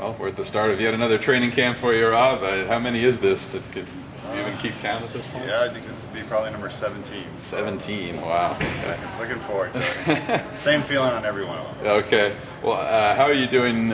Well, we're at the start of yet another training camp for you, Rob. How many is this? Could you even keep count at this point? Yeah, I think this would be probably number 17. 17, wow. Okay. Looking forward to it. Same feeling on every one of them. Okay. Well, how are you doing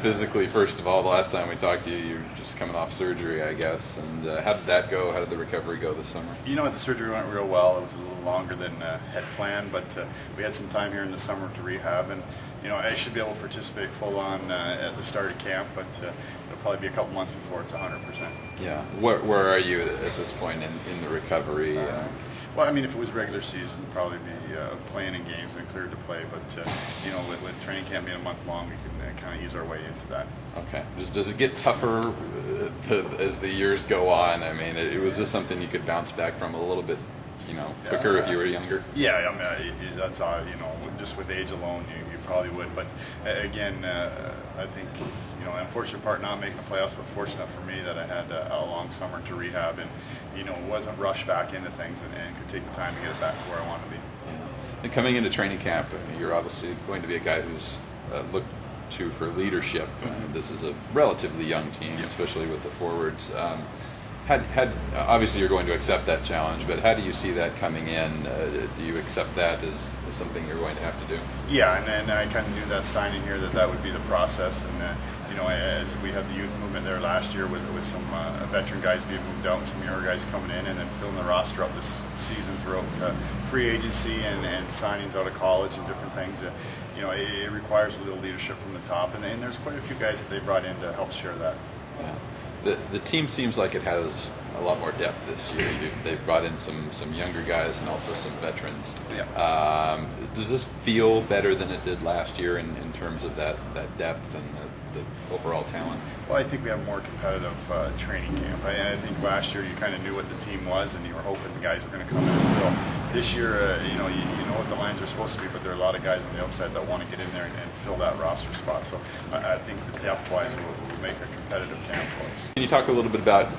physically, first of all? The last time we talked to you, you were just coming off surgery, I guess. And how did that go? How did the recovery go this summer? You know what, the surgery went real well. It was a little longer than had planned, but we had some time here in the summer to rehab. And, you know, I should be able to participate full on at the start of camp, but it'll probably be a couple months before it's 100%. Yeah. Where are you at this point in the recovery? Well, I mean, if it was regular season, probably be playing in games and cleared to play. But you know, with training camp being a month long, we can kind of ease our way into that. Okay. Does it get tougher as the years go on? I mean, it was just something you could bounce back from a little bit, you know, quicker if you were younger. Yeah, I mean, that's you know, just with age alone, you probably would. But again, I think, you know, unfortunate part not making the playoffs, but fortunate for me that I had a long summer to rehab and, you know, wasn't rushed back into things and could take the time to get it back to where I want to be. Yeah. And coming into training camp, you're obviously going to be a guy who's looked to for leadership. This is a relatively young team, especially with the forwards. Obviously you're going to accept that challenge, but how do you see that coming in? Do you accept that as something you're going to have to do? Yeah, and I kind of knew that signing here that would be the process. And you know, as we had the youth movement there last year with some veteran guys being moved out and some younger guys coming in, and then filling the roster up this season throughout free agency and signings out of college and different things. You know, it requires a little leadership from the top, and there's quite a few guys that they brought in to help share that. Yeah. The team seems like it has a lot more depth this year. They've brought in some younger guys and also some veterans. Yeah. Does this feel better than it did last year in terms of that depth and the overall talent? Well, I think we have more competitive training camp. I think last year you kind of knew what the team was, and you were hoping the guys were going to come in and fill. This year, you know, you know what the lines are supposed to be, but there are a lot of guys on the outside that want to get in there and fill that roster spot. So I think the depth-wise will make a competitive camp for us. Can you talk a little bit about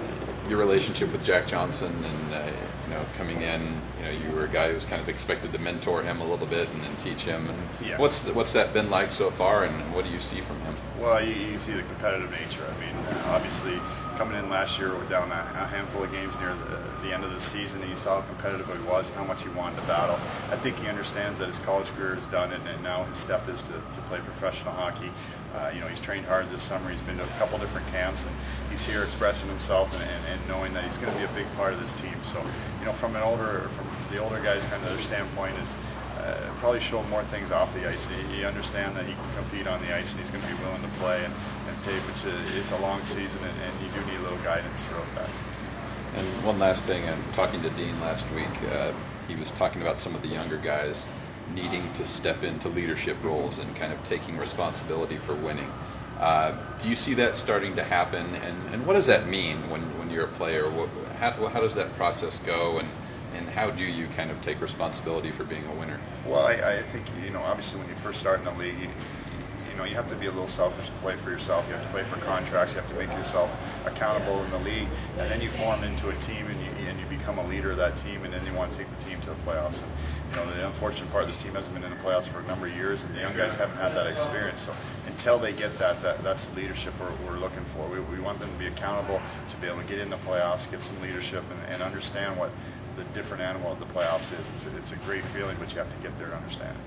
your relationship with Jack Johnson and you know, coming in, you know, you were a guy who was kind of expected to mentor him a little bit and then teach him. And yeah. What's that been like so far, and what do you see from him? Well, you see the competitive nature. I mean, obviously coming in last year, we're down a handful of games near the end of the season, and you saw how competitive he was and how much he wanted to battle. I think he understands that his college career is done, and now his step is to play professional hockey. You know, he's trained hard this summer. He's been to a couple different camps, and he's here expressing himself and knowing that he's going to be a big part of this team. So, you know, from the older guys, kind of their standpoint is probably show more things off the ice. He understands that he can compete on the ice, and he's going to be willing to play and play. Which it's a long season, and you do need a little guidance throughout that. And one last thing, I'm talking to Dean last week. He was talking about some of the younger guys needing to step into leadership roles and kind of taking responsibility for winning. Do you see that starting to happen? And what does that mean when you're a player? How does that process go? And how do you kind of take responsibility for being a winner? Well, I think, you know, obviously when you first start in the league, you know, you have to be a little selfish to play for yourself. You have to play for contracts. You have to make yourself accountable in the league, and then you form into a team, and you become a leader of that team, and then you want to take the team to the playoffs. And, you know, the unfortunate part, this team hasn't been in the playoffs for a number of years, and the young guys haven't had that experience. So until they get that's the leadership we're looking for. We want them to be accountable, to be able to get in the playoffs, get some leadership, and understand what the different animal of the playoffs is. It's a great feeling, but you have to get there to understand it.